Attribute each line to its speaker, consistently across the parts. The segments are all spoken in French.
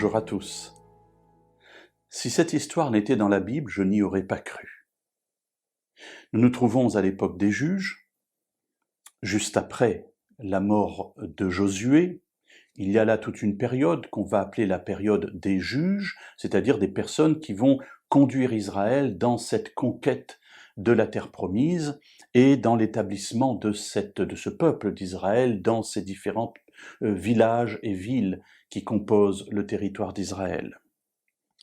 Speaker 1: Bonjour à tous. Si cette histoire n'était dans la Bible, je n'y aurais pas cru. Nous nous trouvons à l'époque des juges, juste après la mort de Josué. Il y a là toute une période qu'on va appeler la période des juges, c'est-à-dire des personnes qui vont conduire Israël dans cette conquête de la terre promise et dans l'établissement de ce peuple d'Israël dans ces différents villages et villes qui composent le territoire d'Israël.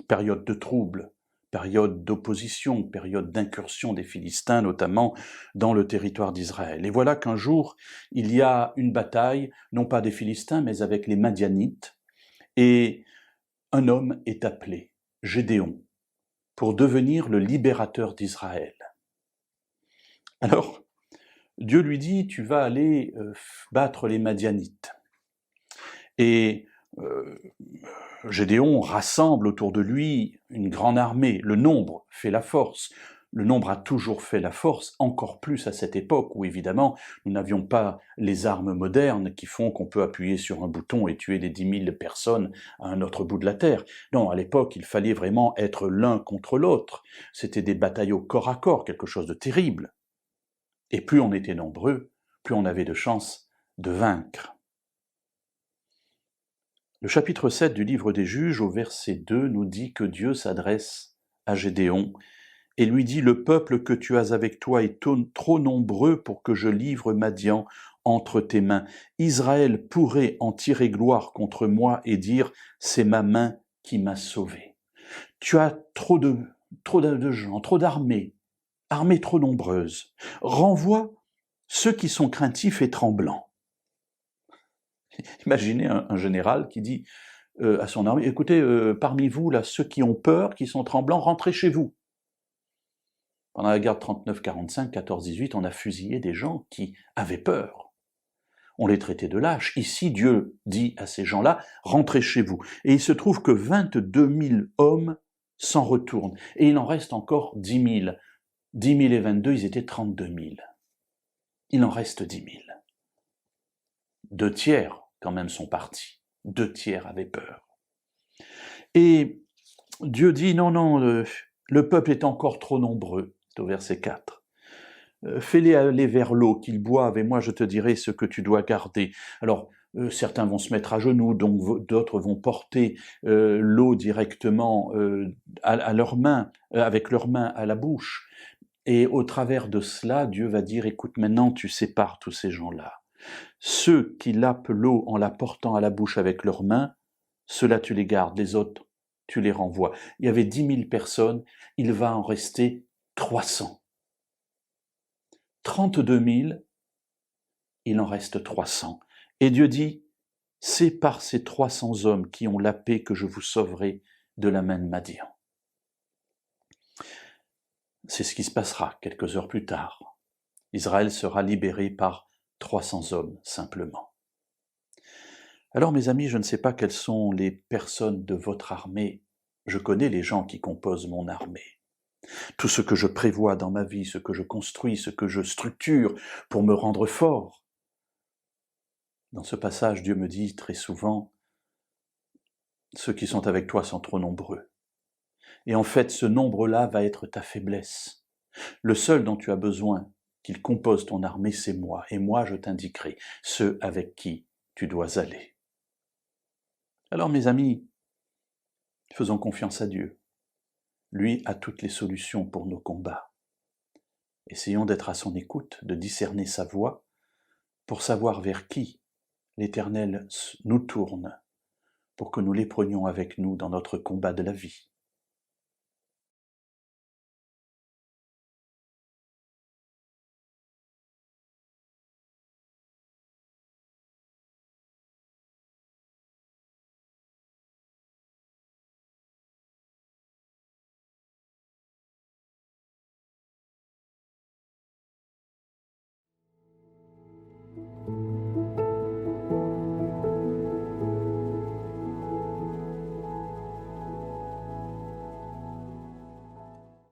Speaker 1: Période de troubles, période d'opposition, période d'incursion des Philistins, notamment dans le territoire d'Israël. Et voilà qu'un jour, il y a une bataille, non pas des Philistins, mais avec les Madianites, et un homme est appelé, Gédéon, pour devenir le libérateur d'Israël. Alors, Dieu lui dit, tu vas aller battre les Madianites. Et Gédéon rassemble autour de lui une grande armée. Le nombre fait la force. Le nombre a toujours fait la force, encore plus à cette époque où, évidemment, nous n'avions pas les armes modernes qui font qu'on peut appuyer sur un bouton et tuer des 10 000 personnes à un autre bout de la terre. Non, à l'époque, il fallait vraiment être l'un contre l'autre. C'était des batailles au corps à corps, quelque chose de terrible. Et plus on était nombreux, plus on avait de chances de vaincre. Le chapitre 7 du livre des Juges, au verset 2, nous dit que Dieu s'adresse à Gédéon et lui dit « Le peuple que tu as avec toi est trop nombreux pour que je livre Madian entre tes mains. Israël pourrait en tirer gloire contre moi et dire « C'est ma main qui m'a sauvé. » Tu as trop de gens, trop d'armées, armées trop nombreuses. Renvoie ceux qui sont craintifs et tremblants. Imaginez un général qui dit à son armée, écoutez, parmi vous, là, ceux qui ont peur, qui sont tremblants, rentrez chez vous. Pendant la guerre de 39-45, 14-18, on a fusillé des gens qui avaient peur. On les traitait de lâches. Ici, Dieu dit à ces gens-là, rentrez chez vous. Et il se trouve que 22 000 hommes s'en retournent. Et il en reste encore 10 000. 10 000 et 22, ils étaient 32 000. Il en reste 10 000. 2 tiers, quand même, sont partis. 2 tiers avaient peur. Et Dieu dit, non, le peuple est encore trop nombreux, c'est au verset 4. Fais-les aller vers l'eau, qu'ils boivent, et moi je te dirai ce que tu dois garder. Alors, certains vont se mettre à genoux, donc d'autres vont porter l'eau directement à leurs mains, avec leurs mains à la bouche. Et au travers de cela, Dieu va dire, écoute, maintenant tu sépares tous ces gens-là. Ceux qui lapent l'eau en la portant à la bouche avec leurs mains, ceux-là tu les gardes, les autres tu les renvoies. Il y avait 10 000 personnes, il va en rester 300. 32 000, il en reste 300. Et Dieu dit, c'est par ces 300 hommes qui ont la paix que je vous sauverai de la main de Madian. C'est ce qui se passera quelques heures plus tard. Israël sera libéré par 300 hommes simplement. Alors mes amis, je ne sais pas quelles sont les personnes de votre armée. Je connais les gens qui composent mon armée. Tout ce que je prévois dans ma vie, ce que je construis, ce que je structure pour me rendre fort. Dans ce passage, Dieu me dit très souvent, ceux qui sont avec toi sont trop nombreux. Et en fait, ce nombre-là va être ta faiblesse. Le seul dont tu as besoin qu'il compose ton armée, c'est moi. Et moi, je t'indiquerai ceux avec qui tu dois aller. Alors mes amis, faisons confiance à Dieu. Lui a toutes les solutions pour nos combats. Essayons d'être à son écoute, de discerner sa voix, pour savoir vers qui l'Éternel nous tourne, pour que nous les prenions avec nous dans notre combat de la vie.